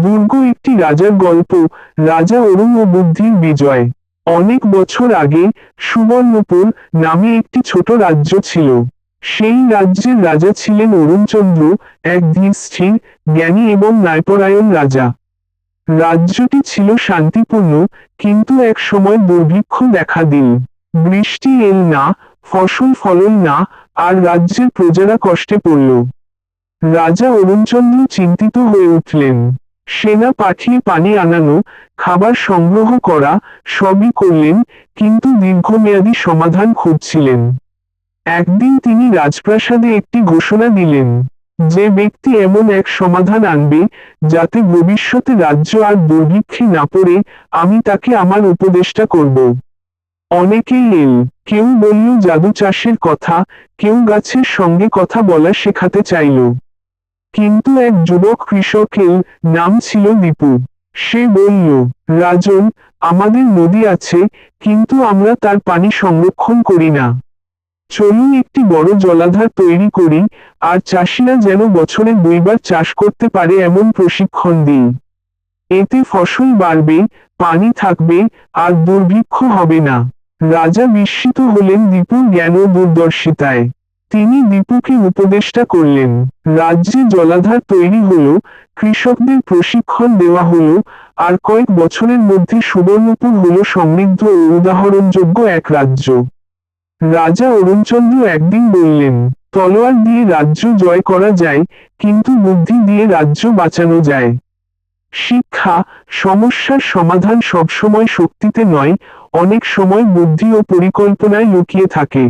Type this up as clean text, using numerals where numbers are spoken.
দুর্গ একটি রাজার গল্প। রাজা অরুণ ও বুদ্ধির বিজয়। অনেক বছর আগে সুবর্ণপুর নামে একটি ছোট রাজ্য ছিল। সেই রাজ্যের রাজা ছিলেন অরুণচন্দ্র, এক ধীরস্থির, জ্ঞানী এবং ন্যায়পরায়ণ রাজা। রাজ্যটি ছিল শান্তিপূর্ণ, কিন্তু এক সময় দুর্ভিক্ষ দেখা দিল। বৃষ্টি এল না, ফসল ফলল না, আর রাজ্যের প্রজারা কষ্টে পড়ল। রাজা অরুণচন্দ্র চিন্তিত হয়ে উঠলেন। সেনা পাঠিয়ে পানি আনানো, খাবার সংগ্রহ করা, সবই করলেন, কিন্তু দীর্ঘমেয়াদী সমাধান খুঁজছিলেন। একদিন তিনি রাজপ্রাসাদে একটি ঘোষণা দিলেন, যে ব্যক্তি এমন এক সমাধান আনবে যাতে ভবিষ্যতে রাজ্য আর দুর্ভিক্ষে না পড়ে, আমি তাকে আমার উপদেষ্টা করব। অনেকেই এল, কেউ বলল জাদু চাষের কথা, কেউ গাছের সঙ্গে কথা বলা শেখাতে চাইল। কিন্তু এক যুবক কৃষক এল, নাম ছিল দীপু। সে বলল, রাজন, আমাদের নদী আছে, কিন্তু আমরা তার পানি সংরক্ষণ করি না। চলুন একটি বড় জলাধার তৈরি করি, আর চাষিরা যেন বছরে 2 বার চাষ করতে পারে এমন প্রশিক্ষণ দিই। এতে ফসল বাড়বে, পানি থাকবে, আর দুর্ভিক্ষ হবে না। রাজা বিস্মিত হলেন দীপুর জ্ঞান ও দূরদর্শিতায়। তিনি দীপুকে উপদেষ্টা করলেন। রাজ্যে জলাধার তৈরি হলো, কৃষকদের প্রশিক্ষণ দেওয়া হলো, আর কয়েক বছরের মধ্যে সুবর্ণপুর হলো সমৃদ্ধ ও উদাহরণযোগ্য এক রাজ্য। রাজা অরুণচন্দ্র একদিন বললেন, তলোয়ার দিয়ে রাজ্য জয় করা যায়, কিন্তু বুদ্ধি দিয়ে রাজ্য বাঁচানো যায়। শিক্ষা, সমস্যার সমাধান সবসময় শক্তিতে নয়, অনেক সময় বুদ্ধি ও পরিকল্পনায় লুকিয়ে থাকে।